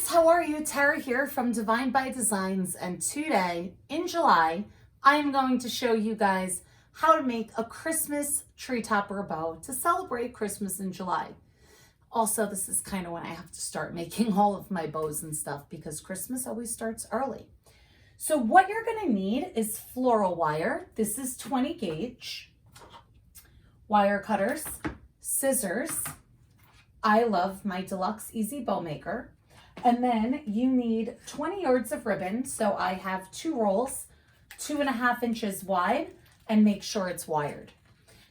How are you? Tara here from Divine by Designs, and today in July I am going to show you guys how to make a Christmas tree topper bow to celebrate Christmas in July. Also, this is kind of when I have to start making all of my bows and stuff because Christmas always starts early. So what you're going to need is floral wire. This is 20 gauge, wire cutters, scissors. I love my Deluxe Easy Bow Maker. And then you need 20 yards of ribbon. So I have 2 rolls, 2.5 inches wide, and make sure it's wired.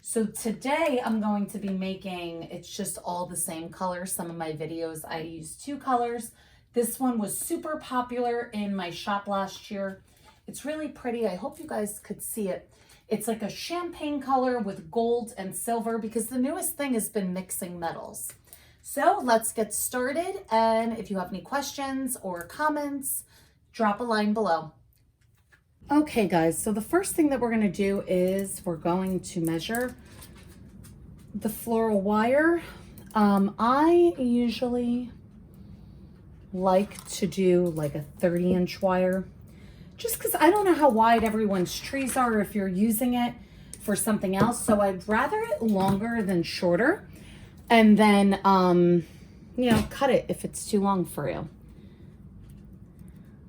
So today I'm going to be making, it's just all the same color. Some of my videos I use 2 colors. This one was super popular in my shop last year. It's really pretty. I hope you guys could see it. It's like a champagne color with gold and silver because the newest thing has been mixing metals. So let's get started, and if you have any questions or comments, drop a line below. Okay guys, so the first thing that we're going to do is we're going to measure the floral wire. I usually like to do like a 30-inch wire, just because I don't know how wide everyone's trees are if you're using it for something else, so I'd rather it longer than shorter. And then, you know, cut it if it's too long for you.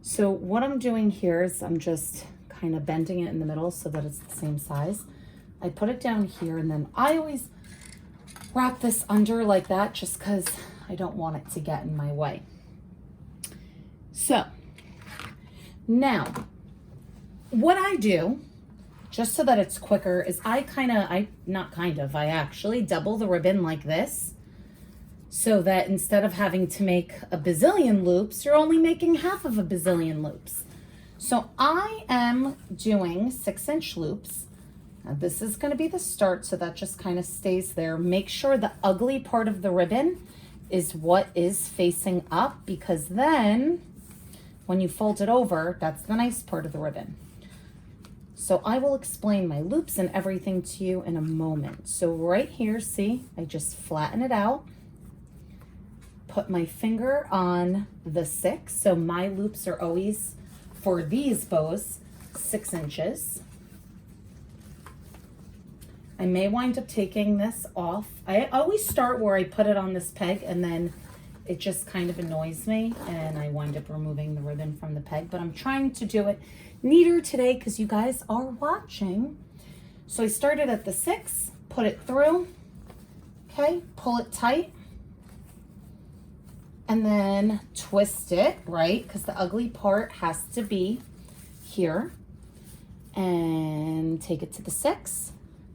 So what I'm doing here is I'm just kind of bending it in the middle so that it's the same size. I put it down here, and then I always wrap this under like that just because I don't want it to get in my way. So now what I do, just so that it's quicker, is I actually double the ribbon like this, so that instead of having to make a bazillion loops, you're only making half of a bazillion loops. So I am doing 6-inch loops. Now this is going to be the start, so that just kind of stays there. Make sure the ugly part of the ribbon is what is facing up, because then when you fold it over, that's the nice part of the ribbon. So I will explain my loops and everything to you in a moment. So right here, see, I just flatten it out, put my finger on the 6. So my loops are always, for these bows, 6 inches. I may wind up taking this off. I always start where I put it on this peg, and then it just kind of annoys me and I wind up removing the ribbon from the peg, but I'm trying to do it neater today because you guys are watching. So I started at the 6, put it through, okay, pull it tight, and then twist it, right, because the ugly part has to be here, and take it to the 6,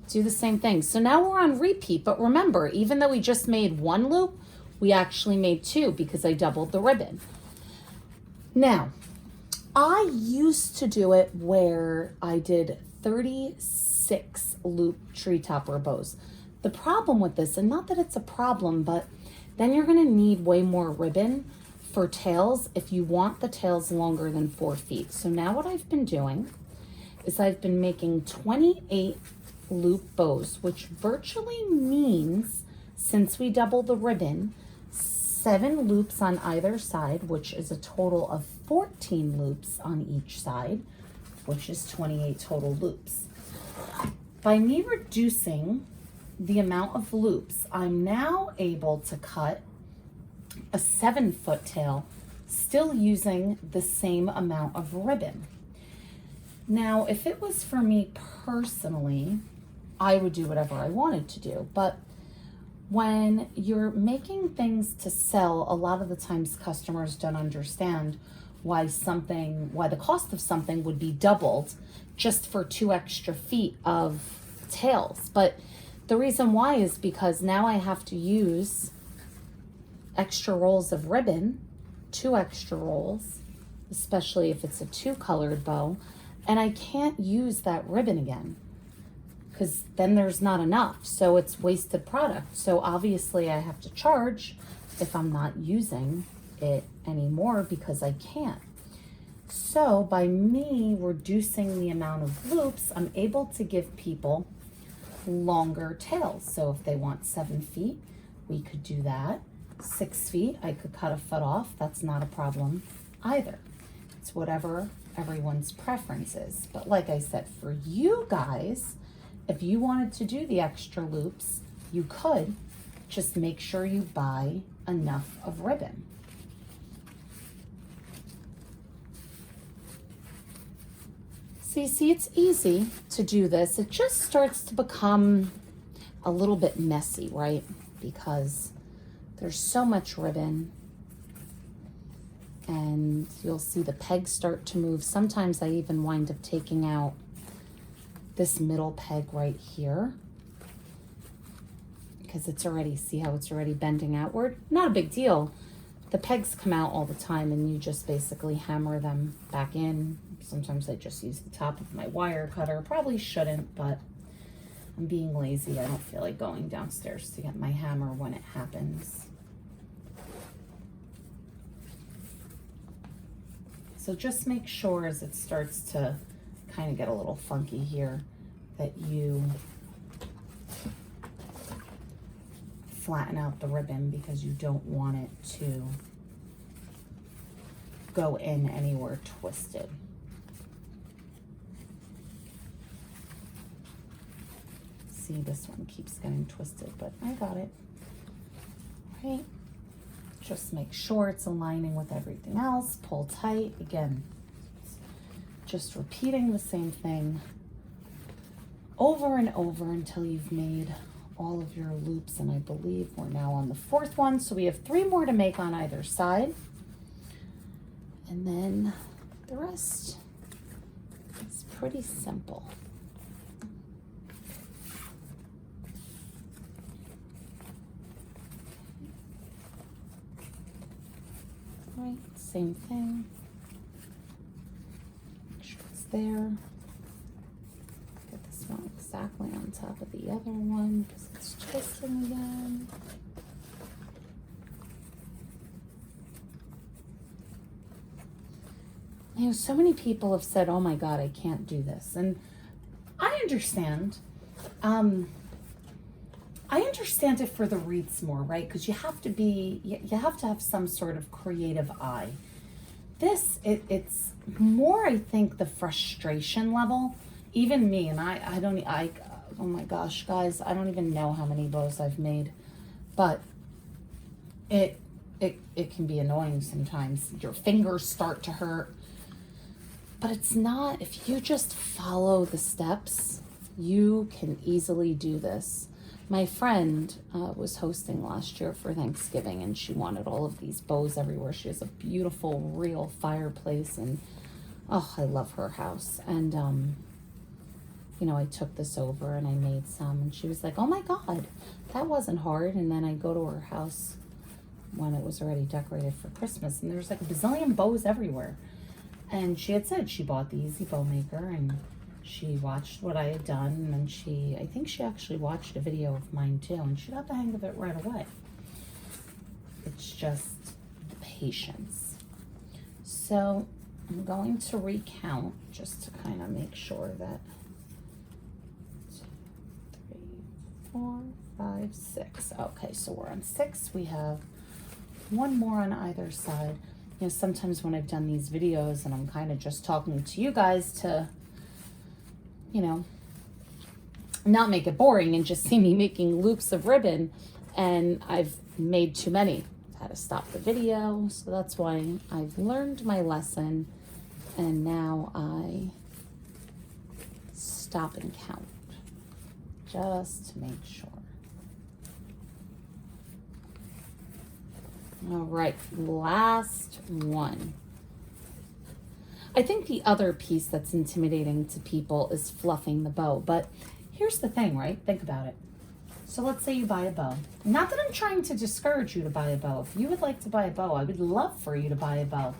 do the same thing. So now we're on repeat, but remember, even though we just made 1 loop, we actually made 2 because I doubled the ribbon. Now, I used to do it where I did 36 loop tree topper bows. The problem with this, and not that it's a problem, but then you're going to need way more ribbon for tails if you want the tails longer than 4 feet. So now what I've been doing is I've been making 28 loop bows, which virtually means, since we doubled the ribbon, 7 loops on either side, which is a total of 14 loops on each side, which is 28 total loops. By me reducing the amount of loops, I'm now able to cut a 7-foot tail, still using the same amount of ribbon. Now, if it was for me personally, I would do whatever I wanted to do, but when you're making things to sell, a lot of the times customers don't understand why the cost of something would be doubled just for 2 extra feet of tails. But the reason why is because now I have to use extra rolls of ribbon, 2 extra rolls, especially if it's a 2-colored bow, and I can't use that ribbon again, because then there's not enough, so it's wasted product. So obviously I have to charge if I'm not using it anymore because I can't. So by me reducing the amount of loops, I'm able to give people longer tails. So if they want 7 feet, we could do that. 6 feet, I could cut a foot off. That's not a problem either. It's whatever everyone's preference is. But like I said, for you guys, if you wanted to do the extra loops, you could. Just make sure you buy enough of ribbon. So you see, it's easy to do this. It just starts to become a little bit messy, right? Because there's so much ribbon, and you'll see the pegs start to move. Sometimes I even wind up taking out this middle peg right here because it's already, see how it's already bending outward? Not a big deal. The pegs come out all the time and you just basically hammer them back in. Sometimes I just use the top of my wire cutter. Probably shouldn't, but I'm being lazy. I don't feel like going downstairs to get my hammer when it happens. So just make sure as it starts to kind of get a little funky here that you flatten out the ribbon because you don't want it to go in anywhere twisted. See, this one keeps getting twisted, but I got it. Right? Just make sure it's aligning with everything else. Pull tight. Again, just repeating the same thing over and over until you've made all of your loops. And I believe we're now on the 4th one. So we have 3 more to make on either side. And then the rest is pretty simple. Right, same thing. Make sure it's there. Get this one exactly on top of the other one because it's twisting again. You know, so many people have said, oh my God, I can't do this. And I understand. I understand it for the wreaths more, right? Because you have to have some sort of creative eye. This, it's more, I think, the frustration level. Even me, and oh my gosh, guys, I don't even know how many bows I've made, but it can be annoying sometimes. Your fingers start to hurt, but it's not. If you just follow the steps, you can easily do this. My friend was hosting last year for Thanksgiving, and she wanted all of these bows everywhere. She has a beautiful, real fireplace, and oh, I love her house. And, you know, I took this over and I made some, and she was like, oh my God, that wasn't hard. And then I go to her house when it was already decorated for Christmas, and there's like a bazillion bows everywhere. And she had said she bought the Easy Bow Maker, and she watched what I had done, and then I think she actually watched a video of mine too, and she got the hang of it right away. It's just the patience. So I'm going to recount just to kind of make sure that 2, 3, 4, 5, 6. Okay, so we're on 6. We have 1 more on either side. You know, sometimes when I've done these videos and I'm kind of just talking to you guys to, you know, not make it boring and just see me making loops of ribbon, and I've made too many. I've had to stop the video, so that's why I've learned my lesson, and now I stop and count just to make sure. All right, last one. I think the other piece that's intimidating to people is fluffing the bow, but here's the thing, right? Think about it. So let's say you buy a bow. Not that I'm trying to discourage you to buy a bow. If you would like to buy a bow, I would love for you to buy a bow.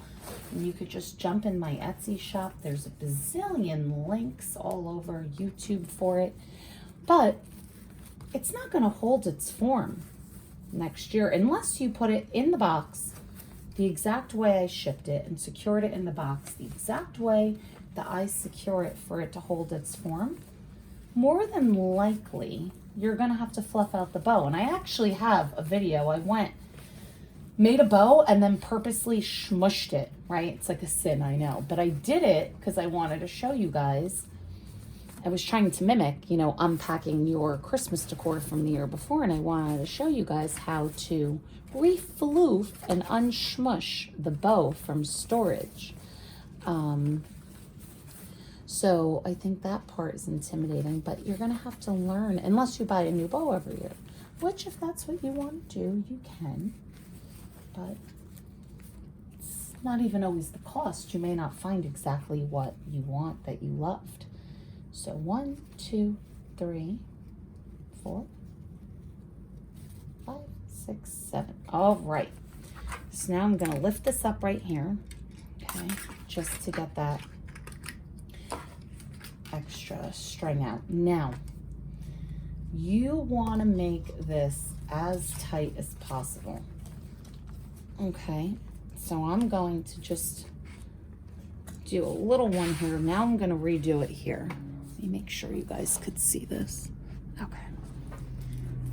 And you could just jump in my Etsy shop. There's a bazillion links all over YouTube for it, but it's not gonna hold its form next year unless you put it in the box, the exact way I shipped it and secured it in the box, the exact way that I secure it for it to hold its form, more than likely you're gonna have to fluff out the bow. And I actually have a video. I made a bow and then purposely smushed it, right? It's like a sin, I know, but I did it because I wanted to show you guys. I was trying to mimic, you know, unpacking your Christmas decor from the year before, and I wanted to show you guys how to refloof and unsmush the bow from storage. So I think that part is intimidating, but you're gonna have to learn, unless you buy a new bow every year, which if that's what you want to do, you can, but it's not even always the cost. You may not find exactly what you want that you loved. So 1, 2, 3, 4, 5, 6, 7. All right. So now I'm going to lift this up right here. Okay. Just to get that extra string out. Now, you want to make this as tight as possible. Okay. So I'm going to just do a little one here. Now I'm going to redo it here. Let me make sure you guys could see this.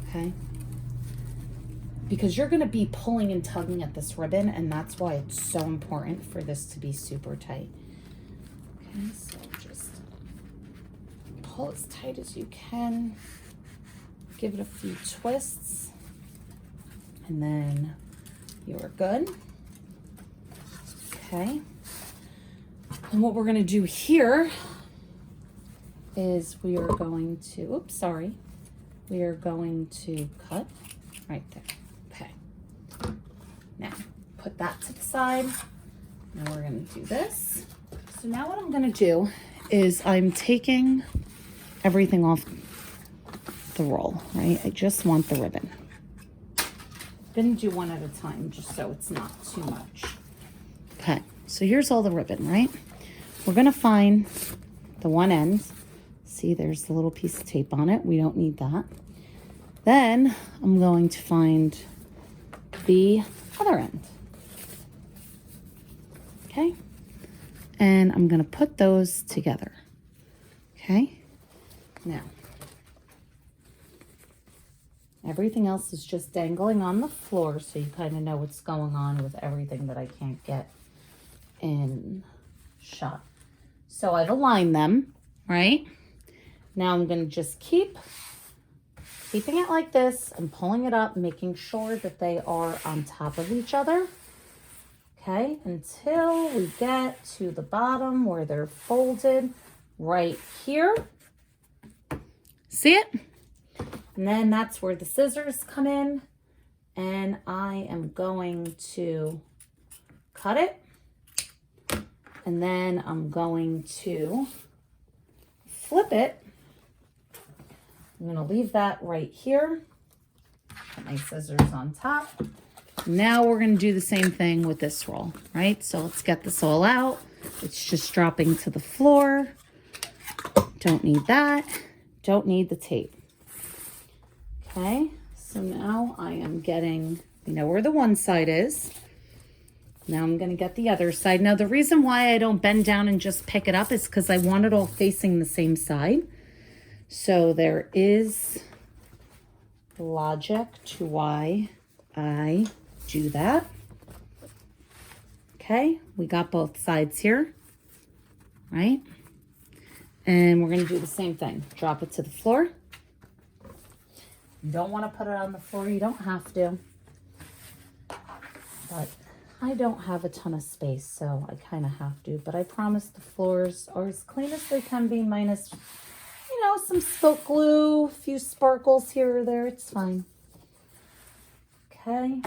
Okay. Because you're going to be pulling and tugging at this ribbon, and that's why it's so important for this to be super tight. Okay, so just pull as tight as you can. Give it a few twists, and then you're good. Okay. And what we're going to do here is we are going to, we are going to cut right there. Okay. Now, put that to the side. Now we're going to do this. So now what I'm going to do is I'm taking everything off the roll, right? I just want the ribbon. I'm going to do one at a time just so it's not too much. Okay, so here's all the ribbon, right? We're going to find the one end. See, there's the little piece of tape on it. We don't need that. Then I'm going to find the other end. Okay. And I'm going to put those together. Okay. Now, everything else is just dangling on the floor, so you kind of know what's going on with everything that I can't get in shot. So I've aligned them, right? Now I'm going to just keeping it like this and pulling it up, making sure that they are on top of each other. Okay, until we get to the bottom where they're folded right here. See it? And then that's where the scissors come in. And I am going to cut it. And then I'm going to flip it. I'm going to leave that right here. Put my scissors on top. Now we're going to do the same thing with this roll, right? So let's get this all out. It's just dropping to the floor. Don't need that. Don't need the tape. Okay, so now I am getting, you know where the one side is. Now I'm going to get the other side. Now the reason why I don't bend down and just pick it up is because I want it all facing the same side. So there is logic to why I do that. Okay, we got both sides here, right? And we're going to do the same thing. Drop it to the floor. You don't want to put it on the floor. You don't have to. But I don't have a ton of space, so I kind of have to. But I promise the floors are as clean as they can be, minus, you know, some spilt glue, a few sparkles here or there. It's fine. Okay.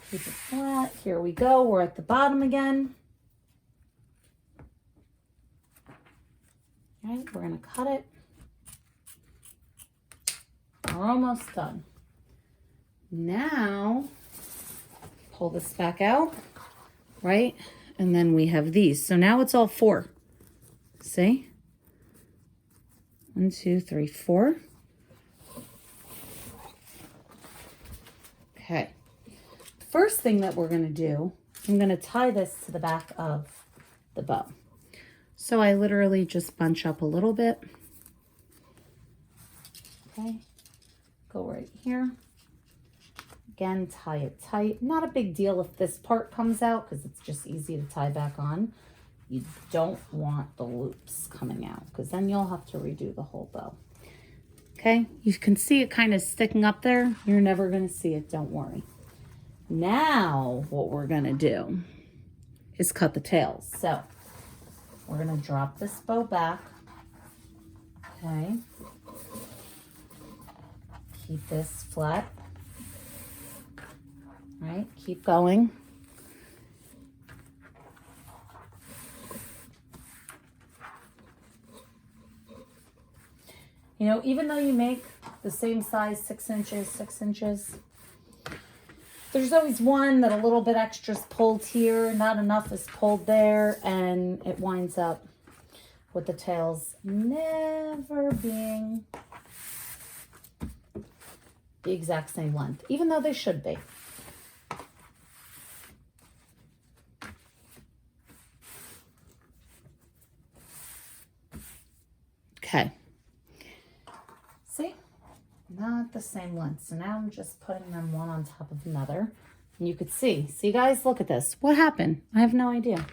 Keep it flat. Here we go. We're at the bottom again. All right, we're going to cut it. We're almost done. Now, pull this back out, right? And then we have these. So now it's all four. See? 1, 2, 3, 4. first thing that we're going to do, I'm going to tie this to the back of the bow. So I literally just bunch up a little bit. Okay, go right here. Again, tie it tight. Not a big deal if this part comes out because it's just easy to tie back on. You don't want the loops coming out because then you'll have to redo the whole bow. Okay, you can see it kind of sticking up there. You're never going to see it, don't worry. Now what we're going to do is cut the tails. So we're going to drop this bow back. Okay. Keep this flat. All right, keep going. You know, even though you make the same size, 6 inches, 6 inches, there's always one that a little bit extra is pulled here, not enough is pulled there, and it winds up with the tails never being the exact same length, even though they should be. Okay. See? Not the same length. So now I'm just putting them one on top of another. And you could see. See, guys, look at this. What happened? I have no idea.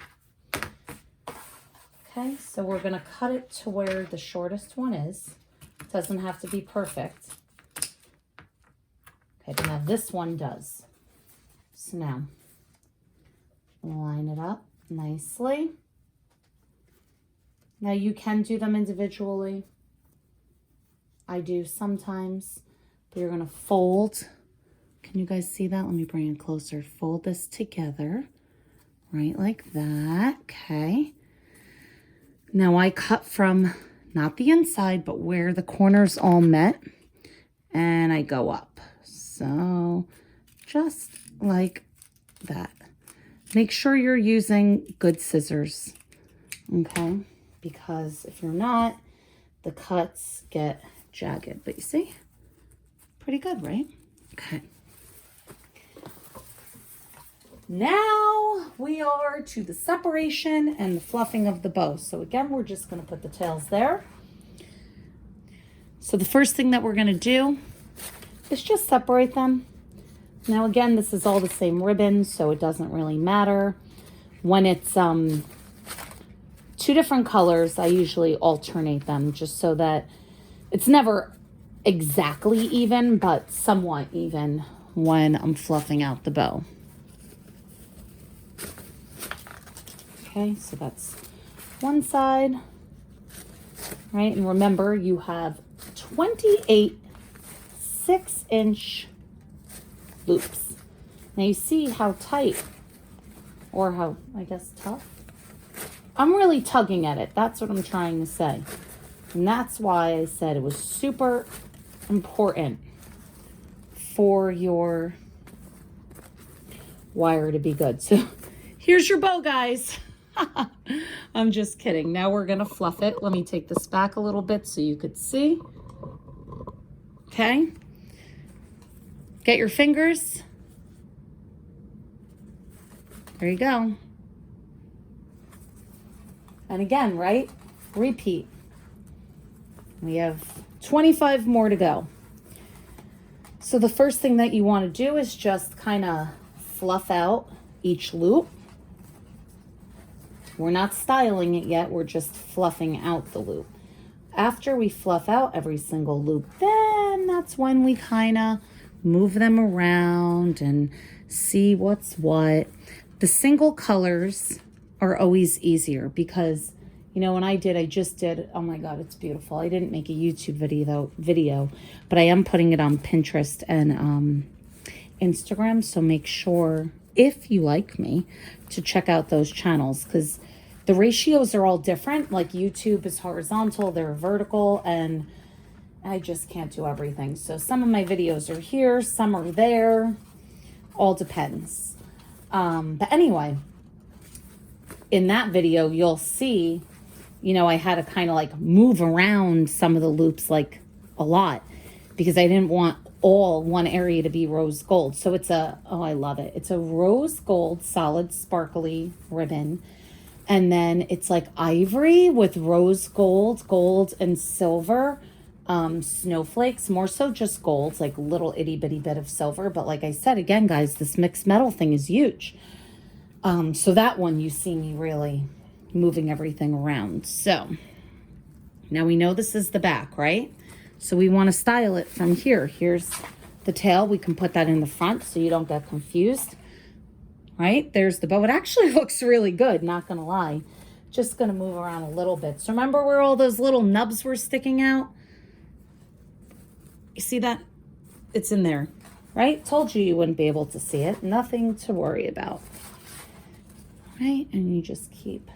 Okay, so we're going to cut it to where the shortest one is. It doesn't have to be perfect. Okay, but now this one does. So now, line it up nicely. Now you can do them individually. I do sometimes, but you're going to fold. Can you guys see that? Let me bring it closer. Fold this together, right like that. Okay. Now I cut from not the inside, but where the corners all met, and I go up. So just like that. Make sure you're using good scissors, okay? Because if you're not, the cuts get jagged. But you see, pretty good, right? Okay. Now we are to the separation and the fluffing of the bow. So again, we're just going to put the tails there. So the first thing that we're going to do is just separate them. Now again, this is all the same ribbon, so it doesn't really matter. When it's two different colors, I usually alternate them just so that it's never exactly even, but somewhat even when I'm fluffing out the bow. Okay, so that's one side, right? And remember, you have 28 6-inch loops. Now you see how tight, or how, I guess, tough. I'm really tugging at it. That's what I'm trying to say. And that's why I said it was super important for your wire to be good. So here's your bow, guys. I'm just kidding. Now we're going to fluff it. Let me take this back a little bit so you could see. Okay. Get your fingers. There you go. And again, right? Repeat. We have 25 more to go. So the first thing that you want to do is just kind of fluff out each loop. We're not styling it yet. We're just fluffing out the loop. After we fluff out every single loop, then that's when we kind of move them around and see what's what. The single colors are always easier because, you know, when I just did, oh my God, it's beautiful. I didn't make a YouTube video, but I am putting it on Pinterest and Instagram. So make sure, if you like me, to check out those channels because the ratios are all different. Like YouTube is horizontal, they're vertical, and I just can't do everything. So some of my videos are here, some are there, all depends. But anyway, in that video, you'll see, you know, I had to kind of like move around some of the loops like a lot because I didn't want all one area to be rose gold. So it's a, oh, I love it. It's a rose gold solid sparkly ribbon. And then it's like ivory with rose gold, gold and silver snowflakes, more so just gold, like little itty bitty bit of silver. But like I said, again, guys, this mixed metal thing is huge. So that one, you see me really moving everything around. So now we know this is the back, right? So we want to style it from here. Here's the tail. We can put that in the front so you don't get confused, right? There's the bow. It actually looks really good, not going to lie. Just going to move around a little bit. So remember where all those little nubs were sticking out? You see that? It's in there, right? Told you wouldn't be able to see it. Nothing to worry about. Right? And you just keep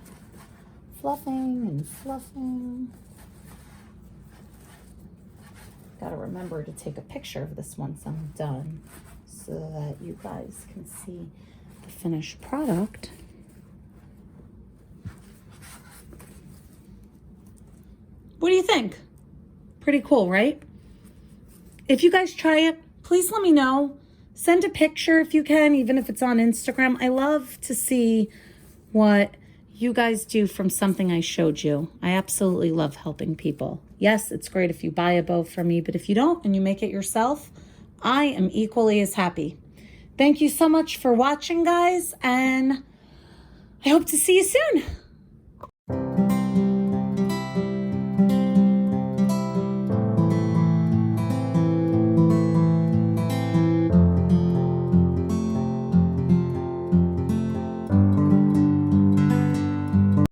fluffing and fluffing. Got to remember to take a picture of this once I'm done so that you guys can see the finished product. What do you think? Pretty cool, right? If you guys try it, please let me know. Send a picture if you can, even if it's on Instagram. I love to see what you guys do from something I showed you. I absolutely love helping people. Yes, it's great if you buy a bow from me, but if you don't and you make it yourself, I am equally as happy. Thank you so much for watching, guys, and I hope to see you soon.